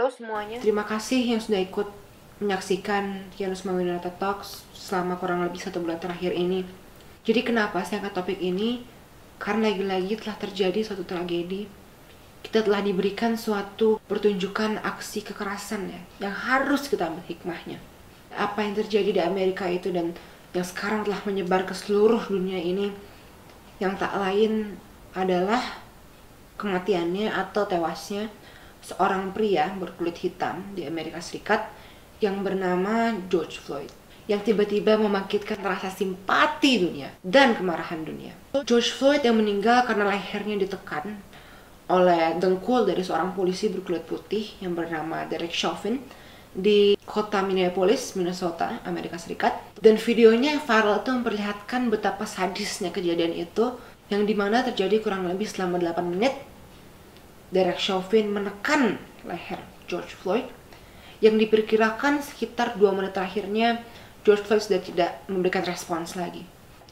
Halo semuanya. Terima kasih yang sudah ikut menyaksikan Kianus Mawinata Talks selama kurang lebih 1 bulan terakhir ini. Jadi kenapa saya angkat topik ini? Karena lagi-lagi telah terjadi suatu tragedi. Kita telah diberikan suatu pertunjukan aksi kekerasan ya, yang harus kita ambil hikmahnya. Apa yang terjadi di Amerika itu dan yang sekarang telah menyebar ke seluruh dunia ini, yang tak lain adalah kematiannya atau tewasnya seorang pria berkulit hitam di Amerika Serikat yang bernama George Floyd, yang tiba-tiba membangkitkan rasa simpati dunia dan kemarahan dunia. George Floyd yang meninggal karena lehernya ditekan oleh dengkul dari seorang polisi berkulit putih yang bernama Derek Chauvin di kota Minneapolis, Minnesota, Amerika Serikat. Dan videonya yang viral itu memperlihatkan betapa sadisnya kejadian itu, yang dimana terjadi kurang lebih selama 8 menit. Derek Chauvin menekan leher George Floyd, yang diperkirakan sekitar 2 menit terakhirnya George Floyd sudah tidak memberikan respons lagi.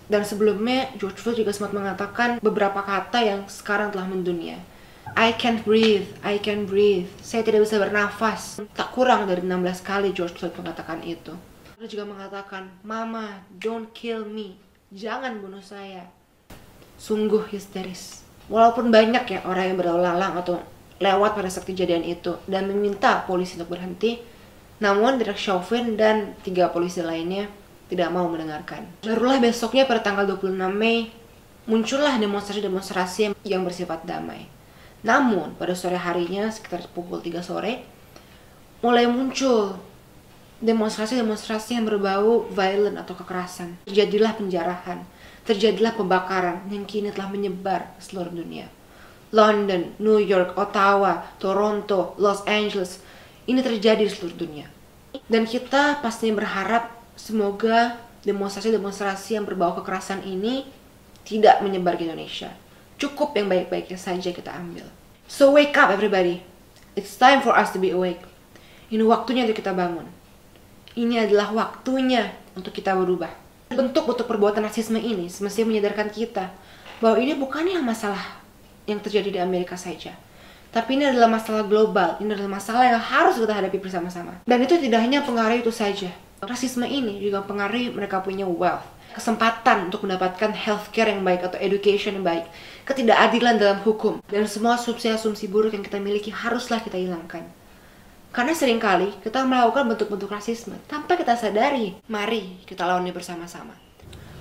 Dan sebelumnya George Floyd juga sempat mengatakan beberapa kata yang sekarang telah mendunia. I can't breathe, I can't breathe. Saya tidak bisa bernafas. Tak kurang dari 16 kali George Floyd mengatakan itu. Dia juga mengatakan, Mama, don't kill me. Jangan bunuh saya. Sungguh histeris. Walaupun banyak ya orang yang berlalu lalang atau lewat pada saat kejadian itu dan meminta polisi untuk berhenti, namun Derek Chauvin dan 3 polisi lainnya tidak mau mendengarkan. Barulah besoknya pada tanggal 26 Mei, muncullah demonstrasi-demonstrasi yang bersifat damai. Namun pada sore harinya sekitar pukul 3 sore, mulai muncul demonstrasi-demonstrasi yang berbau violent atau kekerasan. Terjadilah penjarahan, terjadilah pembakaran yang kini telah menyebar ke seluruh dunia. London, New York, Ottawa, Toronto, Los Angeles, ini terjadi di seluruh dunia. Dan kita pastinya berharap semoga demonstrasi-demonstrasi yang berbau kekerasan ini tidak menyebar ke Indonesia. Cukup yang baik-baiknya saja kita ambil. So wake up everybody. It's time for us to be awake. Ini waktunya untuk kita bangun. Ini adalah waktunya untuk kita berubah. Bentuk-bentuk perbuatan rasisme ini semestinya menyadarkan kita bahwa ini bukanlah masalah yang terjadi di Amerika saja, tapi ini adalah masalah global. Ini adalah masalah yang harus kita hadapi bersama-sama. Dan itu tidak hanya pengaruh itu saja. Rasisme ini juga mempengaruhi mereka punya wealth, kesempatan untuk mendapatkan healthcare yang baik atau education yang baik, ketidakadilan dalam hukum, dan semua asumsi-asumsi buruk yang kita miliki haruslah kita hilangkan. Karena seringkali kita melakukan bentuk-bentuk rasisme tanpa kita sadari. Mari kita lawannya bersama-sama.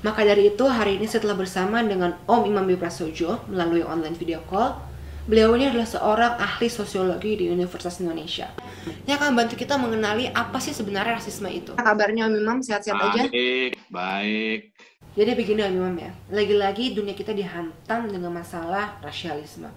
Maka dari itu hari ini setelah bersama dengan Om Imam Prasojo melalui online video call, beliau ini adalah seorang ahli sosiologi di Universitas Indonesia yang akan membantu kita mengenali apa sih sebenarnya rasisme itu. Kabarnya Om Imam, sehat-sehat aja? Baik. Jadi begini Om Imam ya, lagi-lagi dunia kita dihantam dengan masalah rasialisme,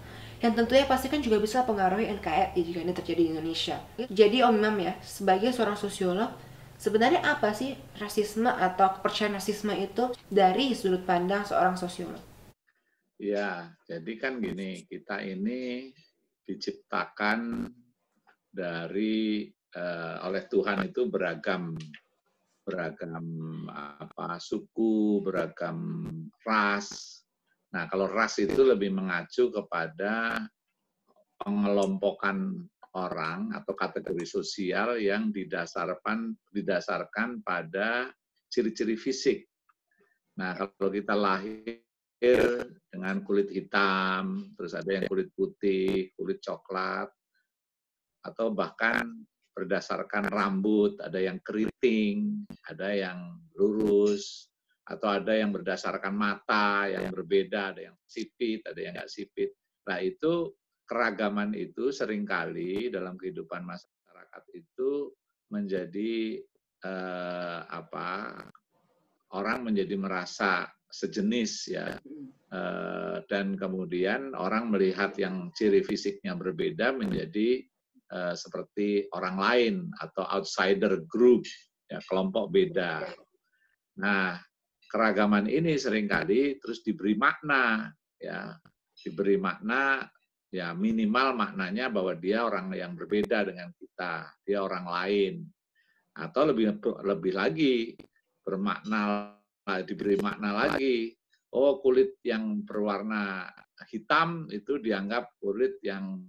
yang tentunya pasti kan juga bisa pengaruhi NKRI jika ini terjadi di Indonesia. Jadi Om Imam ya, sebagai seorang sosiolog, sebenarnya apa sih rasisme atau kepercayaan rasisme itu dari sudut pandang seorang sosiolog? Ya, jadi kan gini, kita ini diciptakan dari oleh Tuhan itu beragam suku, beragam ras. Nah, kalau ras itu lebih mengacu kepada pengelompokan orang atau kategori sosial yang didasarkan pada ciri-ciri fisik. Nah, kalau kita lahir dengan kulit hitam, terus ada yang kulit putih, kulit coklat, atau bahkan berdasarkan rambut, ada yang keriting, ada yang lurus, atau ada yang berdasarkan mata, yang berbeda, ada yang sipit, ada yang nggak sipit. Nah, itu keragaman itu seringkali dalam kehidupan masyarakat itu menjadi orang menjadi merasa sejenis ya, dan kemudian orang melihat yang ciri fisiknya berbeda menjadi seperti orang lain atau outsider group, ya, kelompok beda. Nah, keragaman ini seringkali terus diberi makna, ya, ya minimal maknanya bahwa dia orang yang berbeda dengan kita, dia orang lain, atau lebih lagi bermakna, diberi makna lagi, oh kulit yang berwarna hitam itu dianggap kulit yang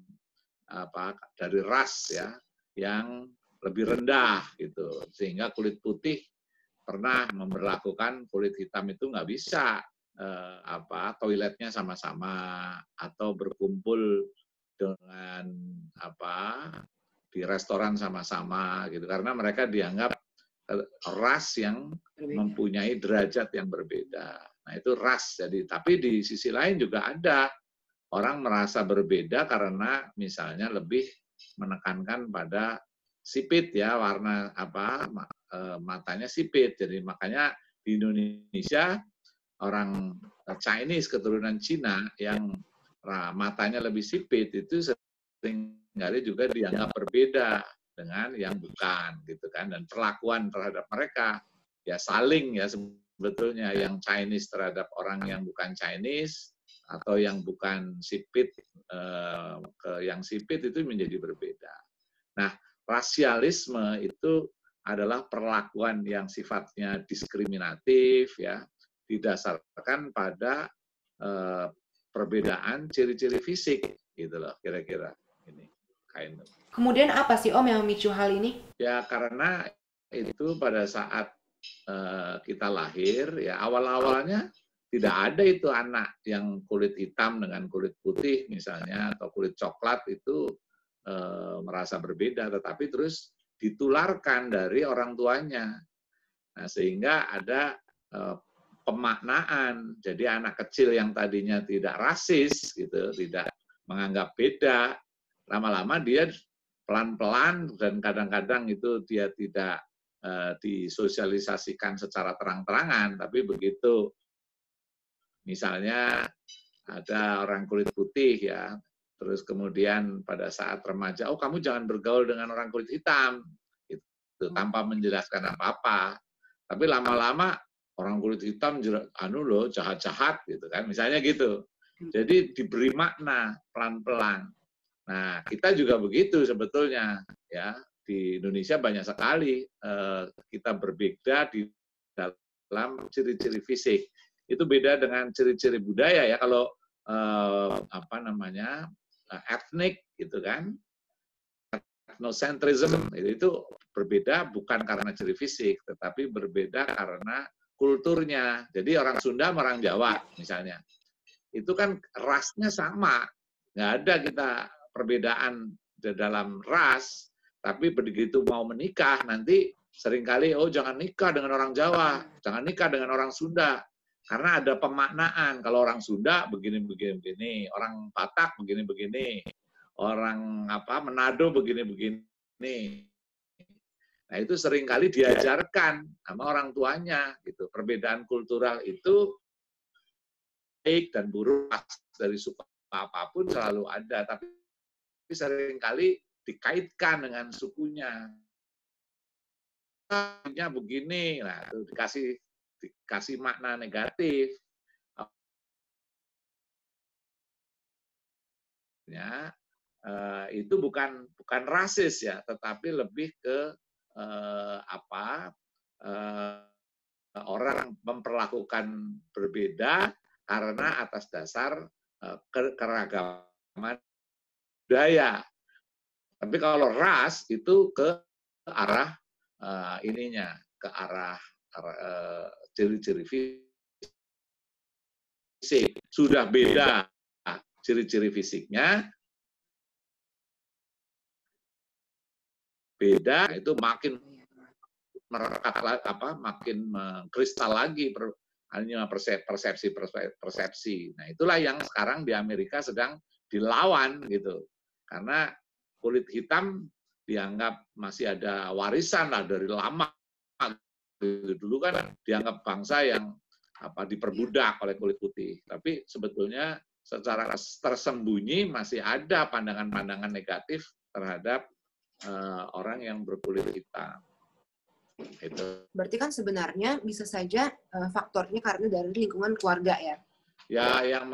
dari ras ya, yang lebih rendah gitu, sehingga kulit putih pernah memberlakukan kulit hitam itu nggak bisa toiletnya sama-sama atau berkumpul dengan di restoran sama-sama gitu, karena mereka dianggap ras yang mempunyai derajat yang berbeda. Nah itu ras. Jadi tapi di sisi lain juga ada orang merasa berbeda karena misalnya lebih menekankan pada sipit ya, warna matanya sipit. Jadi makanya di Indonesia orang Chinese keturunan Cina yang matanya lebih sipit itu seringkali juga dianggap berbeda dengan yang bukan gitu kan, dan perlakuan terhadap mereka ya saling ya sebetulnya, yang Chinese terhadap orang yang bukan Chinese atau yang bukan sipit ke yang sipit itu menjadi berbeda. Nah, rasialisme itu adalah perlakuan yang sifatnya diskriminatif ya, didasarkan pada perbedaan ciri-ciri fisik gitu loh, kira-kira ini. Kemudian apa sih Om yang memicu hal ini? Ya karena itu pada saat kita lahir ya, awal-awalnya tidak ada itu anak yang kulit hitam dengan kulit putih misalnya atau kulit coklat itu merasa berbeda, tetapi terus ditularkan dari orang tuanya. Nah, sehingga ada pemaknaan. Jadi anak kecil yang tadinya tidak rasis gitu, tidak menganggap beda, lama-lama dia pelan-pelan dan kadang-kadang itu dia tidak disosialisasikan secara terang-terangan, tapi begitu misalnya ada orang kulit putih ya, terus kemudian pada saat remaja, oh kamu jangan bergaul dengan orang kulit hitam, gitu, tanpa menjelaskan apa-apa. Tapi lama-lama orang kulit hitam jahat-jahat gitu kan, misalnya gitu. Jadi diberi makna pelan-pelan. Nah, kita juga begitu sebetulnya ya. Di Indonesia banyak sekali kita berbeda di dalam ciri-ciri fisik. Itu beda dengan ciri-ciri budaya ya. Kalau etnik gitu kan, ethnocentrism itu berbeda bukan karena ciri fisik, tetapi berbeda karena kulturnya. Jadi orang Sunda sama orang Jawa misalnya, itu kan rasnya sama, nggak ada kita perbedaan dalam ras, tapi begitu mau menikah nanti seringkali jangan nikah dengan orang Jawa, jangan nikah dengan orang Sunda, karena ada pemaknaan. Kalau orang Sunda begini, orang Batak begini, orang Manado begini. Nah itu seringkali diajarkan sama orang tuanya gitu. Perbedaan kultural itu baik dan buruk dari suku apapun selalu ada, tapi seringkali dikaitkan dengan sukunya. Begini, nah itu dikasih makna negatif. Ya, itu bukan rasis ya, tetapi lebih ke orang memperlakukan berbeda karena atas dasar keragaman budaya. Tapi kalau ras itu ke arah ke arah ciri-ciri fisik. Sudah beda ciri-ciri fisiknya, beda itu makin merekat makin mengkristal lagi persepsi. Nah, itulah yang sekarang di Amerika sedang dilawan gitu. Karena kulit hitam dianggap masih ada warisan lah dari lama. Dulu kan dianggap bangsa yang diperbudak oleh kulit putih. Tapi sebetulnya secara tersembunyi masih ada pandangan-pandangan negatif terhadap orang yang berkulit hitam. Itu. Berarti kan sebenarnya bisa saja faktornya karena dari lingkungan keluarga ya? Ya, yang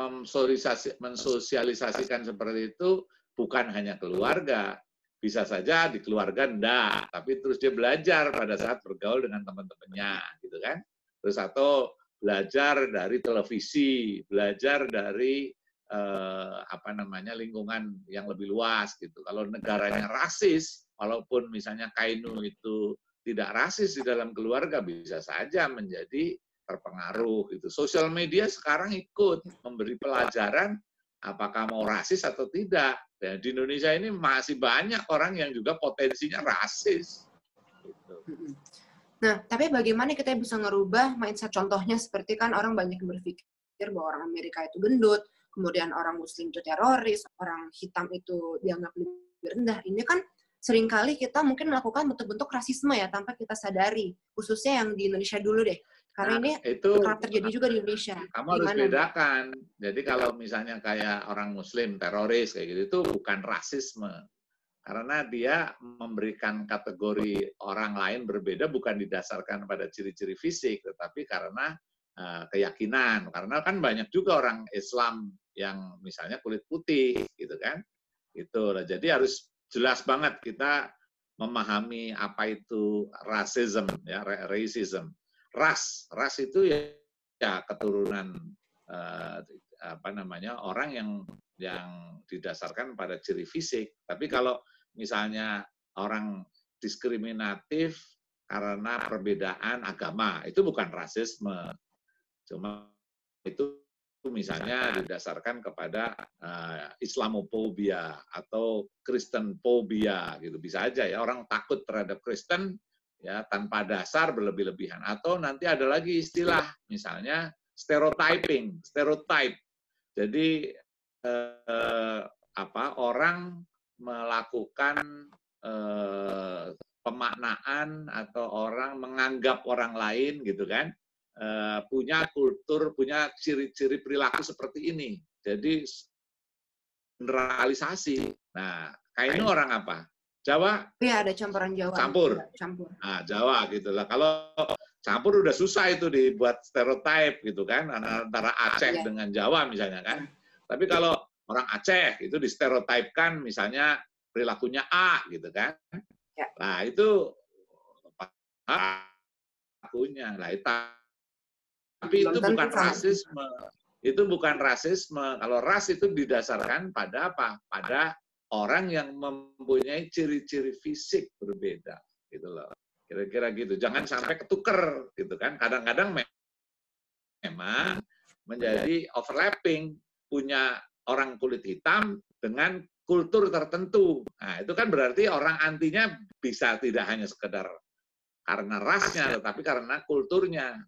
mensosialisasikan seperti itu bukan hanya keluarga. Bisa saja di keluarga enggak, tapi terus dia belajar pada saat bergaul dengan teman-temannya, gitu kan? Terus atau belajar dari televisi, belajar dari lingkungan yang lebih luas gitu. Kalau negaranya rasis, walaupun misalnya Kainu itu tidak rasis di dalam keluarga, bisa saja menjadi terpengaruh gitu. Sosial media sekarang ikut memberi pelajaran apakah mau rasis atau tidak. Dan di Indonesia ini masih banyak orang yang juga potensinya rasis. Gitu. Nah, tapi bagaimana kita bisa ngerubah mindset? Contohnya seperti kan orang banyak yang berpikir bahwa orang Amerika itu gendut, kemudian orang Muslim itu teroris, orang hitam itu dianggap lebih rendah. Ini kan seringkali kita mungkin melakukan bentuk-bentuk rasisme ya tanpa kita sadari, khususnya yang di Indonesia dulu deh. Karena ini kerap terjadi juga di Indonesia. Kamu harus bedakan. Jadi kalau misalnya kayak orang Muslim teroris kayak gitu, itu bukan rasisme. Karena dia memberikan kategori orang lain berbeda bukan didasarkan pada ciri-ciri fisik, tetapi karena keyakinan. Karena kan banyak juga orang Islam yang misalnya kulit putih, gitu kan? Gitu. Jadi harus jelas banget kita memahami apa itu racism, ya, racism. Ras itu ya keturunan apa namanya orang yang didasarkan pada ciri fisik. Tapi kalau misalnya orang diskriminatif karena perbedaan agama, itu bukan rasisme. Cuma itu misalnya didasarkan kepada Islamophobia atau Kristenphobia gitu, bisa aja ya, orang takut terhadap Kristen ya tanpa dasar berlebih-lebihan. Atau nanti ada lagi istilah misalnya stereotyping, stereotype. Jadi orang melakukan pemaknaan atau orang menganggap orang lain gitu kan punya kultur, punya ciri-ciri perilaku seperti ini. Jadi generalisasi. Nah, Kainu orang apa? Jawa? Iya, ada campuran Jawa. Campur. Campur. Nah, Jawa gitu lah. Kalau campur udah susah itu dibuat stereotip gitu kan, antara Aceh dengan Jawa misalnya kan. Tapi kalau orang Aceh itu distereotipkan misalnya perilakunya A gitu kan. Ya. Nah, itu perilakunya. Nah, tapi itu bukan rasisme. Itu bukan rasisme. Kalau ras itu didasarkan pada apa? Pada orang yang mempunyai ciri-ciri fisik berbeda, gitu loh. Kira-kira gitu. Jangan sampai ketuker, gitu kan. Kadang-kadang memang menjadi overlapping, punya orang kulit hitam dengan kultur tertentu. Nah, itu kan berarti orang antinya bisa tidak hanya sekedar karena rasnya, tetapi karena kulturnya.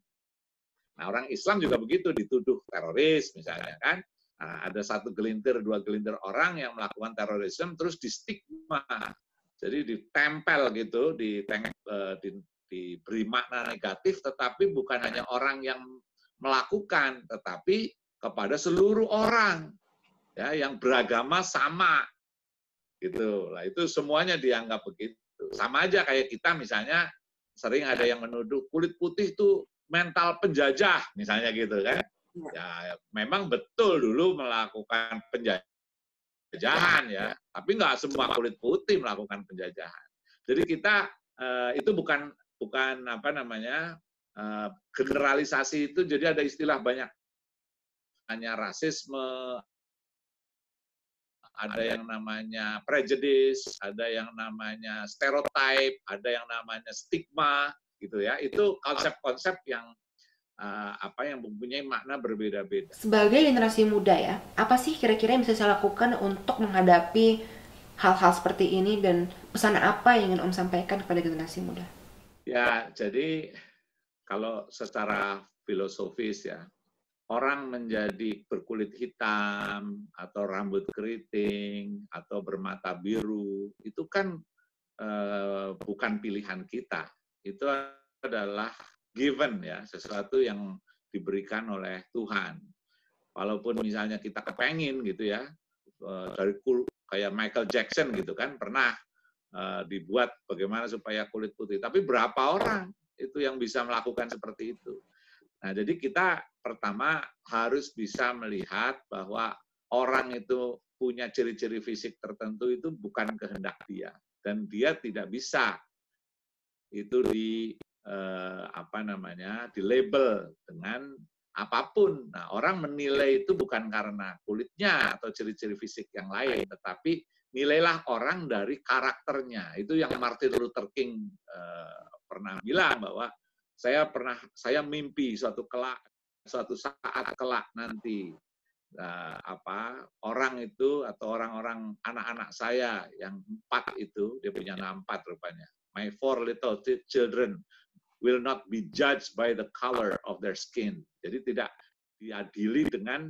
Nah, orang Islam juga begitu, dituduh teroris misalnya kan. Nah, ada satu gelintir, dua gelintir orang yang melakukan terorisme terus di stigma. Jadi ditempel gitu, diberi makna negatif, tetapi bukan hanya orang yang melakukan, tetapi kepada seluruh orang ya yang beragama sama. Gitu. Nah, itu semuanya dianggap begitu. Sama aja kayak kita misalnya sering ada yang menuduh kulit putih itu mental penjajah misalnya gitu kan. Ya, memang betul dulu melakukan penjajahan ya, tapi nggak semua kulit putih melakukan penjajahan. Jadi kita itu bukan apa namanya generalisasi itu. Jadi ada istilah banyak, hanya rasisme, ada yang namanya prejudice, ada yang namanya stereotype, ada yang namanya stigma gitu ya. Itu konsep-konsep yang yang mempunyai makna berbeda-beda. Sebagai generasi muda ya, apa sih kira-kira yang bisa saya lakukan untuk menghadapi hal-hal seperti ini, dan pesan apa yang ingin Om sampaikan kepada generasi muda? Ya, jadi kalau secara filosofis ya, orang menjadi berkulit hitam atau rambut keriting atau bermata biru itu kan bukan pilihan kita. Itu adalah given ya, sesuatu yang diberikan oleh Tuhan. Walaupun misalnya kita kepengin gitu ya, dari kayak Michael Jackson gitu kan, pernah dibuat bagaimana supaya kulit putih. Tapi berapa orang itu yang bisa melakukan seperti itu? Nah, jadi kita pertama harus bisa melihat bahwa orang itu punya ciri-ciri fisik tertentu itu bukan kehendak dia. Dan dia tidak bisa itu di label dengan apapun. Nah, orang menilai itu bukan karena kulitnya atau ciri-ciri fisik yang lain, tetapi nilailah orang dari karakternya. Itu yang Martin Luther King pernah bilang, bahwa saya mimpi suatu saat kelak nanti orang itu atau orang-orang anak-anak saya yang 4 itu, dia punya nama 4 rupanya. My 4 little children will not be judged by the color of their skin. Jadi tidak diadili dengan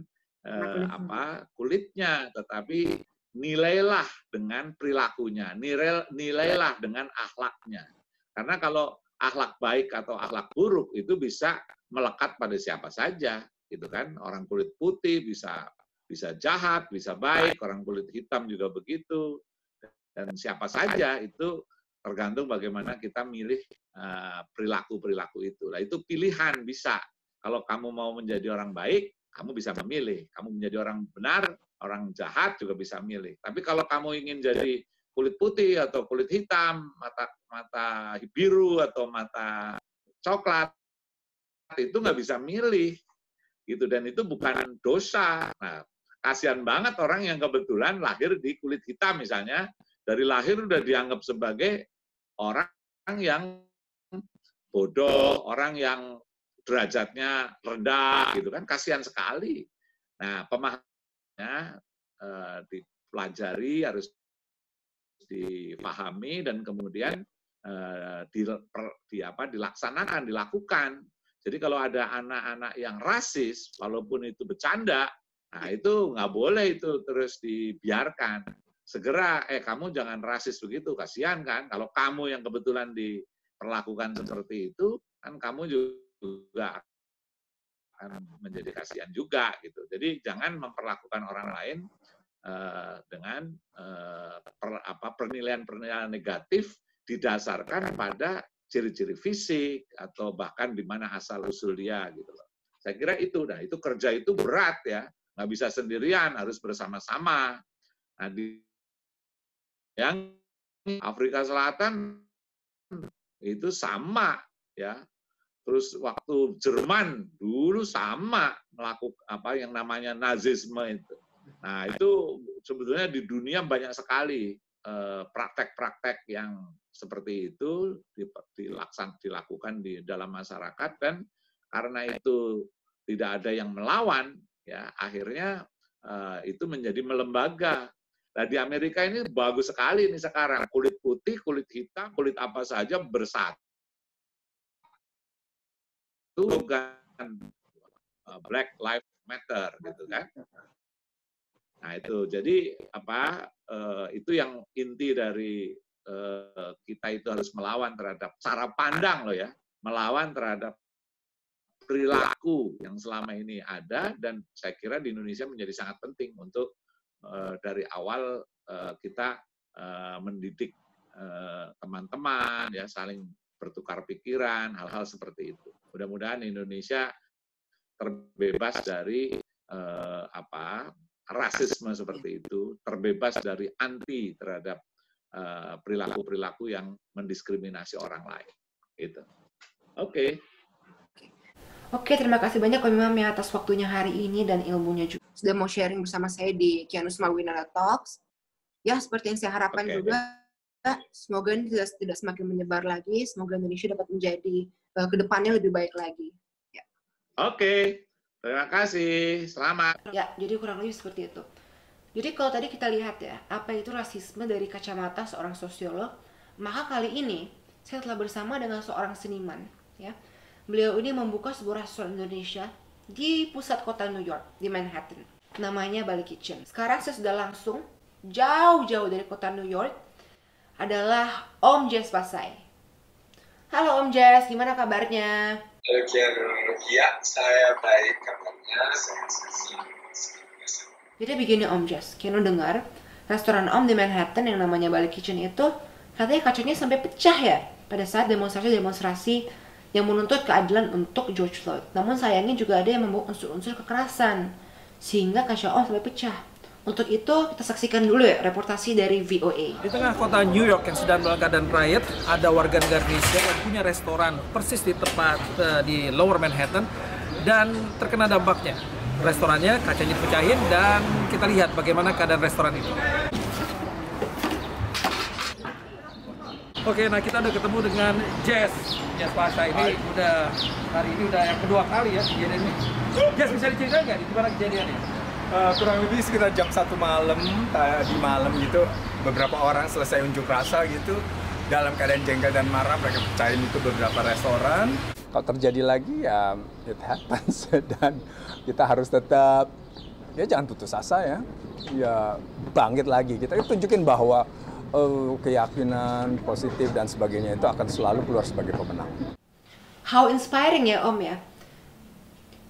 kulitnya, tetapi nilailah dengan perilakunya, nilailah dengan akhlaknya. Karena kalau akhlak baik atau akhlak buruk itu bisa melekat pada siapa saja, gitu kan? Orang kulit putih bisa jahat, bisa baik, orang kulit hitam juga begitu, dan siapa saja itu tergantung bagaimana kita milih perilaku-perilaku itu. Nah, itu pilihan bisa. Kalau kamu mau menjadi orang baik, kamu bisa memilih. Kamu menjadi orang benar, orang jahat juga bisa milih. Tapi kalau kamu ingin jadi kulit putih atau kulit hitam, mata biru atau mata coklat, itu nggak bisa milih. Gitu. Dan itu bukan dosa. Nah, kasihan banget orang yang kebetulan lahir di kulit hitam misalnya, dari lahir udah dianggap sebagai orang yang bodoh, orang yang derajatnya rendah, gitu kan, kasihan sekali. Nah, pemahamannya dipelajari, harus dipahami, dan kemudian dilaksanakan, dilakukan. Jadi kalau ada anak-anak yang rasis, walaupun itu bercanda, nah itu nggak boleh itu terus dibiarkan. Segera, kamu jangan rasis begitu, kasihan kan. Kalau kamu yang kebetulan diperlakukan seperti itu, kan kamu juga akan menjadi kasihan juga gitu. Jadi jangan memperlakukan orang lain dengan penilaian-penilaian negatif didasarkan pada ciri-ciri fisik atau bahkan di mana asal usul dia gitu loh. Saya kira itu, itu kerja itu berat ya, nggak bisa sendirian, harus bersama-sama. Nah, yang Afrika Selatan itu sama ya. Terus waktu Jerman dulu sama melakukan yang namanya Nazisme itu. Nah, itu sebetulnya di dunia banyak sekali praktek-praktek yang seperti itu dilakukan di dalam masyarakat, dan karena itu tidak ada yang melawan, ya akhirnya itu menjadi melembaga. Nah, di Amerika ini bagus sekali ini sekarang, kulit putih, kulit hitam, kulit apa saja bersatu. Itu bukan Black Lives Matter gitu kan. Nah, itu jadi itu yang inti dari kita itu harus melawan terhadap cara pandang loh ya, melawan terhadap perilaku yang selama ini ada, dan saya kira di Indonesia menjadi sangat penting untuk dari awal kita mendidik teman-teman ya, saling bertukar pikiran, hal-hal seperti itu. Mudah-mudahan Indonesia terbebas dari rasisme seperti itu, terbebas dari anti terhadap perilaku-perilaku yang mendiskriminasi orang lain. Gitu. Oke. Oke, terima kasih banyak Ko Imam ya atas waktunya hari ini dan ilmunya juga. Sudah mau sharing bersama saya di Kianus Mawinara Talks. Ya, seperti yang saya harapkan juga, semoga ini tidak semakin menyebar lagi, semoga Indonesia dapat menjadi kedepannya lebih baik lagi. Ya. Oke, terima kasih, selamat. Ya, jadi kurang lebih seperti itu. Jadi kalau tadi kita lihat ya, apa itu rasisme dari kacamata seorang sosiolog, maka kali ini saya telah bersama dengan seorang seniman. Ya, beliau ini membuka sebuah restoran Indonesia di pusat kota New York, di Manhattan. Namanya Bali Kitchen. Sekarang saya sudah langsung jauh-jauh dari kota New York, adalah Om Jess Pasai. Halo Om Jess, gimana kabarnya? Ya, saya baik kabarnya. Jadi begini Om Jess, Kiano dengar restoran Om di Manhattan yang namanya Bali Kitchen itu katanya kacanya sampai pecah ya pada saat demonstrasi yang menuntut keadilan untuk George Floyd. Namun sayangnya juga ada yang membawa unsur-unsur kekerasan sehingga kaca Om sampai pecah. Untuk itu kita saksikan dulu ya reportasi dari VOA. Di tengah kota New York yang sedang dalam keadaan riot, ada warga negara Indonesia yang punya restoran persis di tempat di Lower Manhattan dan terkena dampaknya. Restorannya kacanya dipecahin dan kita lihat bagaimana keadaan restoran itu. Oke, nah kita udah ketemu dengan Jess Pasha ini udah hari ini udah yang kedua kali ya kejadian ini. Jess, bisa diceritain nggak gimana kejadiannya? Kurang lebih sekitar jam 1 malam, di malam gitu, beberapa orang selesai unjuk rasa gitu, dalam keadaan jengkel dan marah, mereka pecahin itu beberapa restoran. Kalau terjadi lagi ya it happens, dan kita harus tetap, ya jangan putus asa ya bangkit lagi. Kita tunjukin bahwa keyakinan positif dan sebagainya itu akan selalu keluar sebagai pemenang. How inspiring ya Om ya.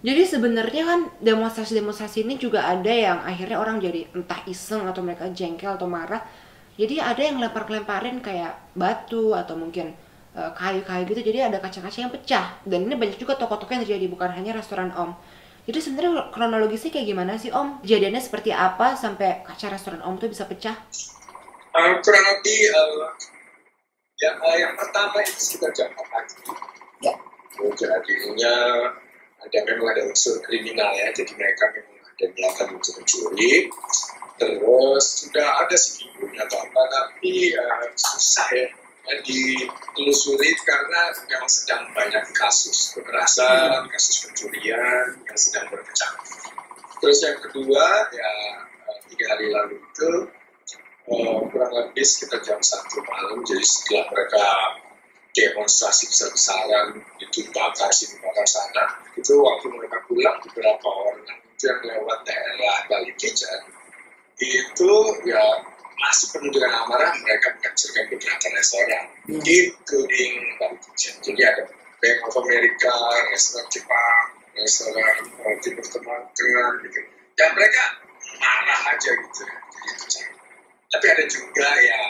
Jadi sebenarnya kan demonstrasi-demonstrasi ini juga ada yang akhirnya orang jadi entah iseng atau mereka jengkel atau marah. Jadi ada yang lempar-lemparin kayak batu atau mungkin kayu-kayu gitu. Jadi ada kaca-kaca yang pecah. Dan ini banyak juga toko-toko yang terjadi, bukan hanya restoran Om. Jadi sebenarnya kronologisnya kayak gimana sih Om? Kejadiannya seperti apa sampai kaca restoran Om tuh bisa pecah? Kurang lebih yang pertama itu sekitar jam 4 pagi. Ya. Jadinya memang ada unsur kriminal ya, jadi mereka memang ada niatan untuk mencuri. Terus sudah ada sembunyinya atau apa, tapi susah ya ditelusuri karena memang sedang banyak kasus kekerasan, kasus pencurian yang sedang berpecah. Terus yang kedua ya 3 hari lalu itu kurang lebih sekitar jam 1 malam, jadi setelah mereka demonstrasi besar-besaran, itu bakar sini bakar sana, itu waktu mereka pulang beberapa orang itu yang lewat daerah Balikpapan itu ya masih penuh dengan amarah, mereka menghancurkan beberapa restoran including Balikpapan. Jadi ada Bank of America, restoran Jepang, restoran Timur Tengah gitu, dan mereka marah aja gitu ya. Tapi ada juga ya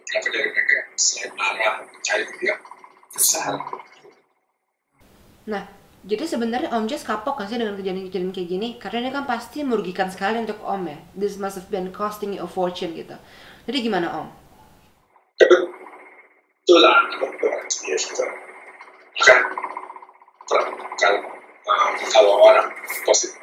beberapa dari mereka yang selain marah, percaya juga besar. Nah, jadi sebenarnya Om Jess kapok nggak sih dengan kejadian-kejadian kayak gini? Karena ini kan pasti merugikan sekali untuk Om ya. This must have been costing you a fortune gitu. Jadi gimana Om? Kebetulan dia sudah kan kalau orang positif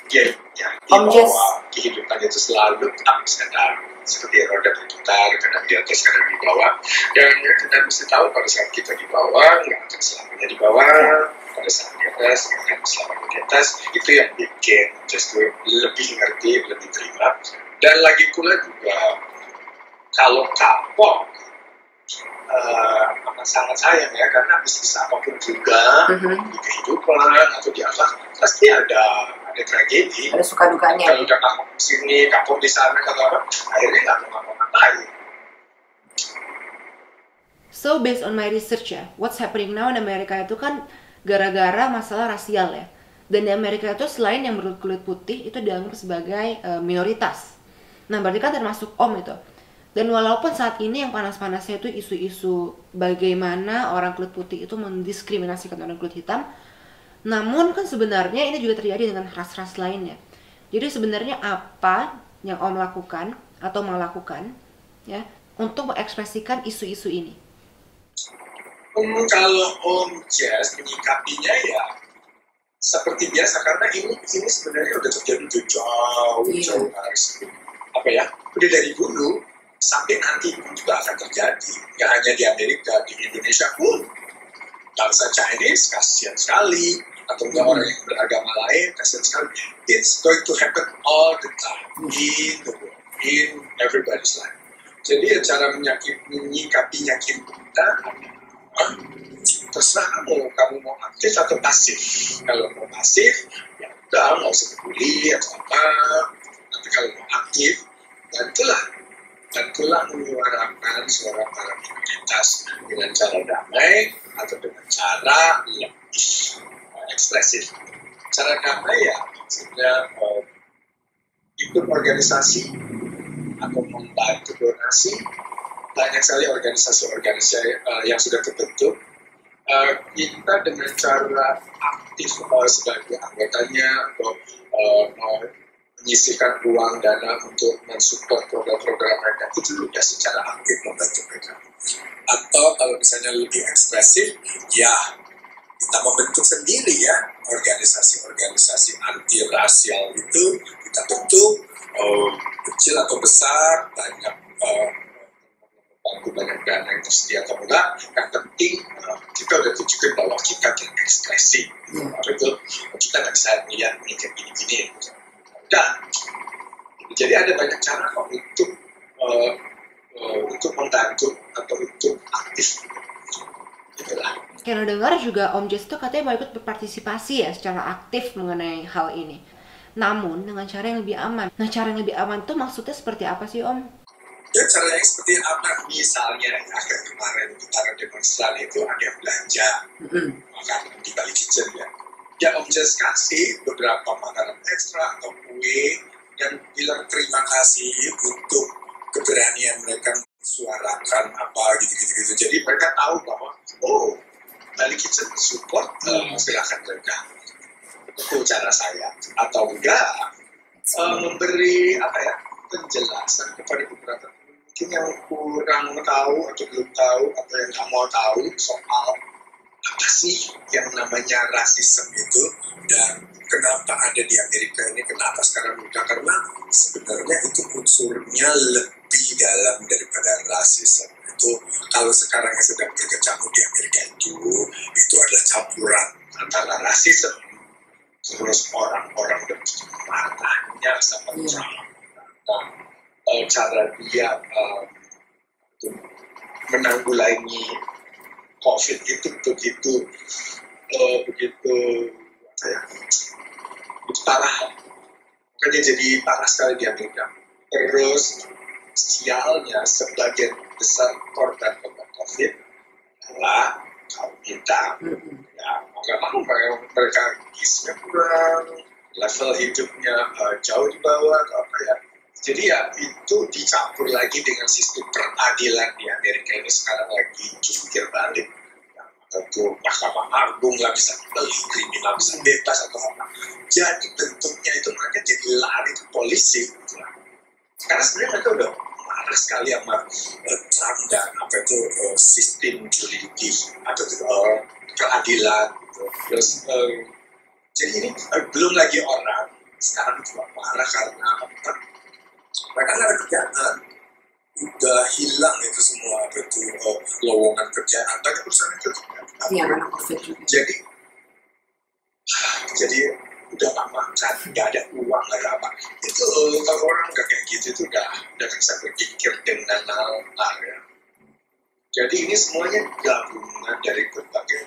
dia ya dibawa kehidupan itu selalu ups and down, seperti roda berputar, kadang di atas kadang di bawah, dan kita mesti tahu pada saat kita di bawah nggak akan selamanya di bawah, pada saat di atas nggak akan selamanya di atas. Itu yang bikin justru lebih ngerti, lebih terima. Dan lagi pula juga kalau kapok sangat sayang ya, karena bisnis apapun juga di kehidupan atau di apa pasti ada tragedi, ada suka dukanya. Kalau udah kapok di sini, kapok di sana, atau apa, akhirnya nggak mau ngapa-ngapain. So based on my research ya, what's happening now in Amerika itu kan gara-gara masalah rasial ya. Dan di Amerika itu selain yang berkulit putih itu dianggap sebagai minoritas. Nah berarti kan termasuk Om itu. Dan walaupun saat ini yang panas-panasnya itu isu-isu bagaimana orang kulit putih itu mendiskriminasikan orang kulit hitam, namun kan sebenarnya ini juga terjadi dengan ras-ras lainnya. Jadi sebenarnya apa yang Om lakukan atau mau lakukan ya untuk mengekspresikan isu-isu ini? Kalau Om Jess menyikapinya ya seperti biasa, karena ini sebenarnya udah terjadi jauh hari sebelum apa ya, udah dari dulu sampai nanti pun juga akan terjadi. Nggak hanya di Amerika, di Indonesia pun bangsa Chinese kasihan sekali, atau orang yang beragama lain kasihan sekali. It's going to happen all the time in the world, in everybody's life. Jadi cara menyikapinya kita terserah kamu mau aktif atau pasif. Kalau mau pasif ya udah nggak usah peduli atau apa. Tapi kalau mau aktif, bantulah menyuarakan suara para minoritas dengan cara damai atau dengan cara lebih ekspresif. Cara damai ya maksudnya ikut organisasi atau membantu donasi. Banyak sekali organisasi-organisasi yang sudah terbentuk. Kita dengan cara aktif sebagai anggotanya atau menyisihkan uang dana untuk mensupport program-program mereka, itu juga secara aktif membantu mereka. Atau kalau misalnya lebih ekspresif, ya kita membentuk sendiri ya organisasi-organisasi anti rasial itu kita bentuk, kecil atau besar, banyak banyak dana yang tersedia atau enggak, yang penting kita udah tunjukin bahwa kita berekspresi. Itu kita nggak bisa melihat ini kayak gini-gini. Dan jadi ada banyak cara kok untuk membantu atau untuk aktif. Itulah. Kalau dengar juga Om Jess itu katanya mau ikut berpartisipasi ya secara aktif mengenai hal ini. Namun dengan cara yang lebih aman. Nah, cara yang lebih aman itu maksudnya seperti apa sih Om? Ya caranya seperti apa? Misalnya akhir kemarin para demonstran itu ada yang belanja makanan di Bali Kitchen ya. Ya Om Jess kasih beberapa makanan ekstra atau kue dan bilang terima kasih untuk keberanian mereka suarakan apa gitu. Jadi mereka tahu bahwa Bali Kitchen support, silakan mereka. Itu cara saya. Atau enggak memberi penjelasan kepada beberapa mungkin yang kurang tahu atau belum tahu atau yang nggak mau tahu soal apa sih yang namanya rasisme itu dan kenapa ada di Amerika ini, kenapa sekarang mudah, karena sebenarnya itu unsurnya lebih dalam daripada rasisme. Itu kalau sekarang yang sedang berkecamuk di Amerika itu adalah campuran antara rasisme terus orang-orang marahnya sama cara dia menanggulangi COVID itu begitu parah. Makanya jadi parah sekali di Amerika. Terus sialnya sebagian besar korban COVID adalah kaum hitam. Ya, mau nggak mau mereka gizinya kurang, level hidupnya jauh di bawah atau apa ya. Jadi ya itu dicampur lagi dengan sistem peradilan di Amerika ini sekarang lagi jungkir balik. Tentu Mahkamah Agung lah bisa beli kriminal, bisa bebas atau apa. Jadi bentuknya itu mereka jadi lari ke polisi. Karena sebenarnya mereka udah marah sekali sama Trump dan sistem juridis atau peradilan. Terus jadi ini belum lagi orang sekarang juga marah karena mereka nggak ada kerjaan, udah hilang itu semua lowongan kerjaan, banyak perusahaan itu Karena COVID juga. Jadi udah nggak makan, nggak ada uang, nggak ada apa. Itu kalau orang udah kayak gitu itu udah bisa berpikir dengan hal ya. Jadi ini semuanya gabungan dari berbagai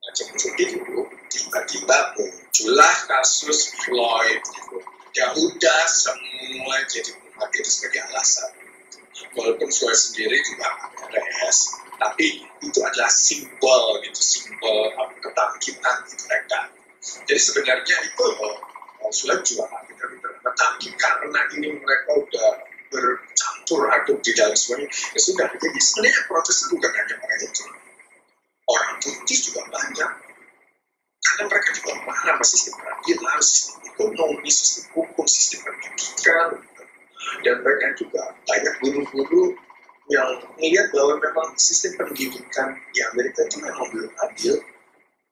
macam dulu. Tiba-tiba muncullah kasus Floyd gitu. Ya udah semua jadi memakai itu sebagai alasan. Walaupun Floyd sendiri juga beres, tapi itu adalah simbol kebangkitan gitu mereka. Jadi sebenarnya itu Floyd juga tapi karena ini mereka udah bercampur aduk di dalam semuanya, ya sudah. Jadi sebenarnya protes itu bukan hanya orang itu, orang putih juga banyak. Karena mereka juga marah sama sistem peradilan, sistem ekonomi, sistem hukum, sistem pendidikan. Dan mereka juga banyak guru-guru yang melihat bahwa memang sistem pendidikan di Amerika itu memang belum adil.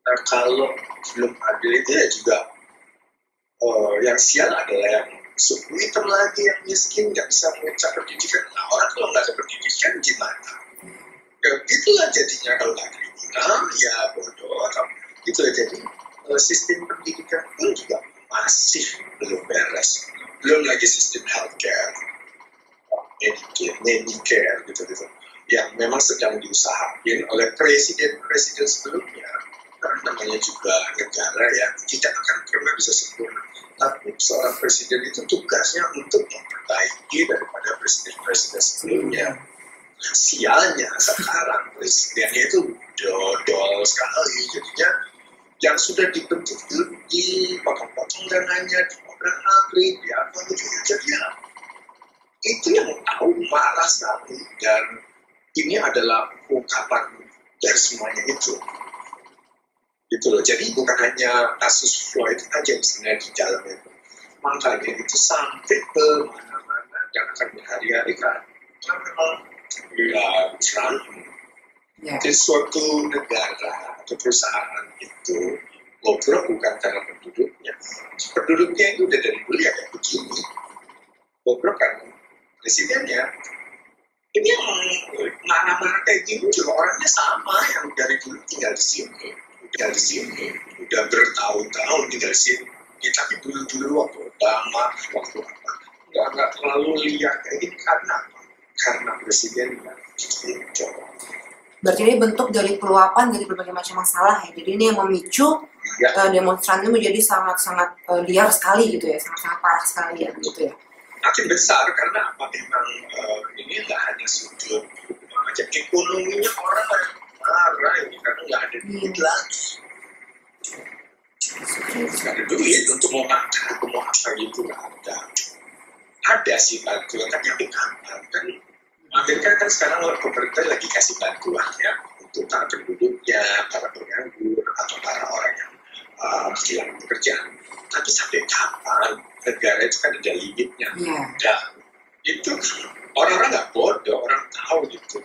Nah kalau belum adil itu ya juga yang sial adalah yang suku hitam lagi, yang miskin, nggak bisa mengejar pendidikan. Nah orang kalau nggak ada pendidikan gimana? Ya itulah jadinya kalau nggak kriminal, ya bodoh atau gitu ya. Jadi sistem pendidikan pun juga masih belum beres, belum lagi sistem healthcare, Medicare gitu yang memang sedang diusahakan oleh presiden sebelumnya. Karena namanya juga negara yang tidak akan pernah bisa sempurna, tapi seorang presiden itu tugasnya untuk memperbaiki daripada presiden sebelumnya. Sialnya sekarang presidennya itu dodol sekali, jadinya yang sudah dibentuk itu dipotong-potong dananya, diobrak-abrik, apa gitu. Jadi ya, itu yang tahu marah sekali. Dan ini adalah ungkapan dari semuanya itu. Gitu loh. Jadi bukan hanya kasus Floyd aja yang sebenarnya di dalam itu. Makanya itu sampai ke mana-mana dan akan berhari-hari kan. Karena memang Trump. Jadi suatu negara atau perusahaan itu goblok bukan karena penduduknya. Penduduknya itu udah dari dulu ya kayak begini. Goblok kan presidennya. Ini yang marah-marah kayak gini juga orangnya sama yang dari dulu tinggal di sini, udah bertahun-tahun tinggal di sini. Ya, tapi dulu waktu Obama, waktu apa, nggak terlalu liar kayak gini karena apa? Karena presidennya itu. Berarti ini bentuk dari peluapan dari berbagai macam masalah ya. Jadi ini yang memicu demonstran itu menjadi sangat-sangat liar sekali gitu ya, sangat-sangat parah sekali ya gitu ya. Makin besar karena apa? Memang ini nggak hanya sudut macam ekonominya orang marah ini karena nggak ada duit lagi. Nggak ada duit untuk mau makan, untuk mau apa gitu nggak ada. Ada sih bantuan, tapi kapan kan? Amerika kan sekarang pemerintah lagi kasih bantuan ya untuk para penduduknya, para penganggur atau para orang yang kehilangan pekerjaan. Tapi sampai kapan? Negara itu kan ada limitnya. Dan itu orang-orang nggak bodoh, orang tahu gitu.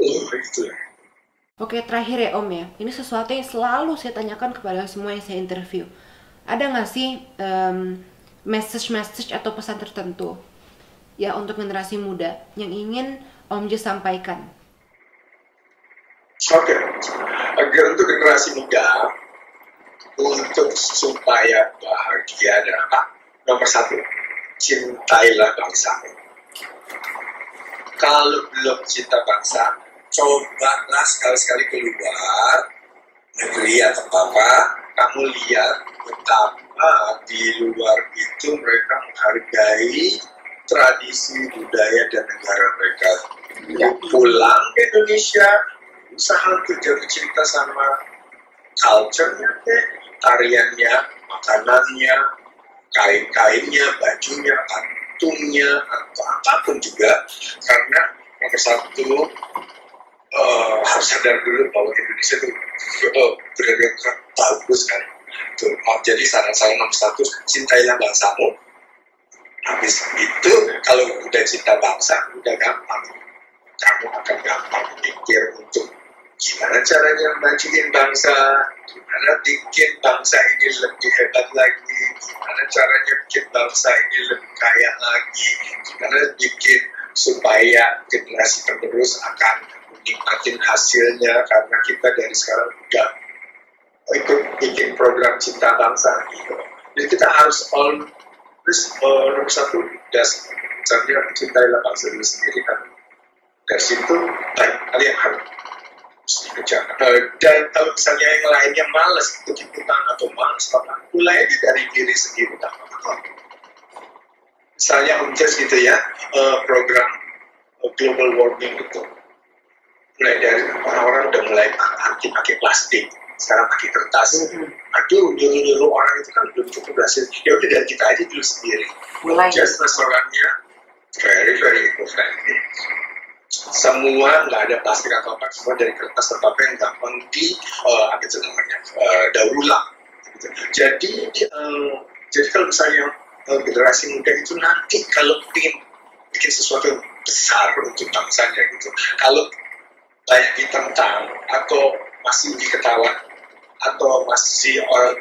Itu ya. Oke, terakhir ya Om ya. Ini sesuatu yang selalu saya tanyakan kepada semua yang saya interview. Ada nggak sih message atau pesan tertentu ya untuk generasi muda yang ingin Om Jus sampaikan? Oke, untuk generasi muda, untuk supaya bahagia dan apa? Nomor satu, cintailah bangsa. Kalau belum cinta bangsa, cobalah sekali-sekali keluar negeri atau apa, kamu lihat betapa di luar itu mereka menghargai tradisi, budaya, dan negara mereka. Pulang ke Indonesia, usaha untuk jatuh cinta sama culture-nya, tariannya, makanannya, kain-kainnya, bajunya, kantungnya, atau apapun juga. Karena nomor satu, harus sadar dulu bahwa Indonesia itu benar-benar bagus kan. Jadi saran saya nomor satu, cintailah bangsamu. Habis itu, kalau udah cinta bangsa, udah gampang. Kamu akan gampang mikir untuk gimana caranya majuin bangsa, gimana bikin bangsa ini lebih hebat lagi, gimana caranya bikin bangsa ini lebih kaya lagi, gimana bikin supaya generasi penerus akan menikmati hasilnya, karena kita dari sekarang udah ikut bikin program cinta bangsa gitu. Jadi kita harus nomor satu dasarnya cintailah bangsa diri sendiri kan. Dari situ kalian harus dikejar. Dan kalau misalnya yang lainnya malas ikut ikutan atau malas apa, mulai aja dari diri sendiri. Misalnya gitu ya, program global warming itu mulai dari orang-orang udah mulai anti pakai plastik, sekarang pakai kertas. Aduh, nyuruh orang itu kan belum cukup berhasil. Ya udah dari kita aja dulu sendiri. Just restorannya very eco-friendly. Semua nggak ada plastik atau apa, semua dari kertas atau apa yang gampang daur ulang. Jadi kalau misalnya generasi muda itu nanti kalau bikin sesuatu yang besar untuk bangsanya gitu, kalau banyak ditentang atau masih diketawa atau masih orang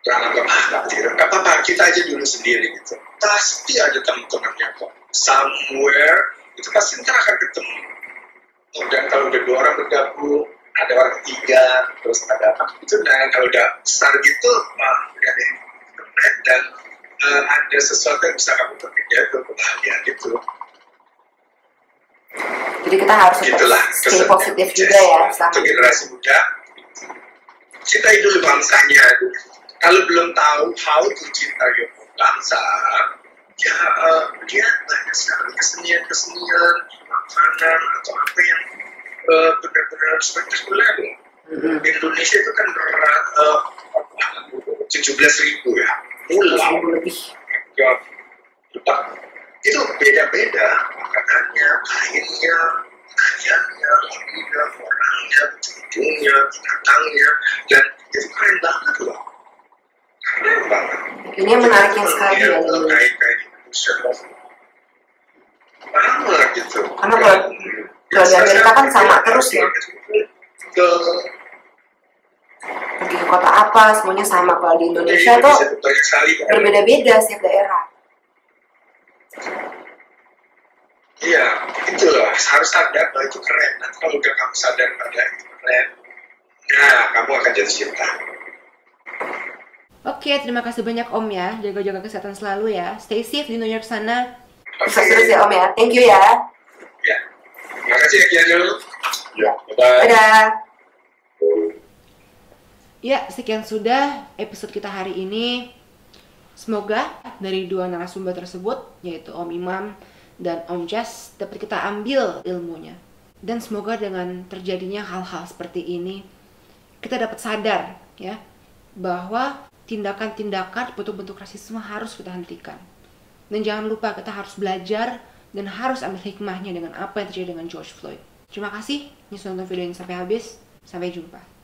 nggak apa-apa, kita aja dulu sendiri gitu. Pasti ada teman-temannya kok. Somewhere itu pasti ntar akan ketemu. Dan kalau udah 2 orang bergabung, ada orang ketiga, terus ada apa itu. Nah kalau udah besar gitu, udah ada internet dan ada sesuatu yang bisa kamu petik ya, itu kebahagiaan itu. Jadi kita harus stay positif juga ya. Untuk generasi muda, cintai dulu bangsanya. Kalau belum tahu how to cinta bangsa, ya dia banyak sekali kesenian, makanan atau apa yang benar-benar spektakuler. Indonesia itu kan 17.000 ya, pulau. Itu beda-beda makanannya, kainnya, nyanyiannya, lagunya, orangnya, ujungnya, binatangnya, dan itu keren banget loh. Keren banget. Ini menariknya sekali ya. Kain-kain banget gitu. Karena kalau di Amerika kan sama terus ya. Pergi ke kota apa, semuanya sama. Kalau di Indonesia tuh berbeda-beda setiap daerah. Iya, harus sadar bahwa itu keren. Nanti kalau udah kamu sadar pada itu keren, nah kamu akan jatuh cinta. Oke, terima kasih banyak Om ya. Jaga-jaga kesehatan selalu ya. Stay safe di New York sana. Oke. Terus ya Om ya. Thank you ya. Ya. Terima kasih ya Kianul. Ya, bye-bye. Dadah. Ya, sekian sudah episode kita hari ini. Semoga dari dua narasumber tersebut, yaitu Om Imam dan Om Jas, dapat kita ambil ilmunya. Dan semoga dengan terjadinya hal-hal seperti ini, kita dapat sadar ya bahwa tindakan-tindakan bentuk-bentuk rasisme harus kita hentikan. Dan jangan lupa kita harus belajar dan harus ambil hikmahnya dengan apa yang terjadi dengan George Floyd. Terima kasih, ini sudah nonton video ini sampai habis. Sampai jumpa.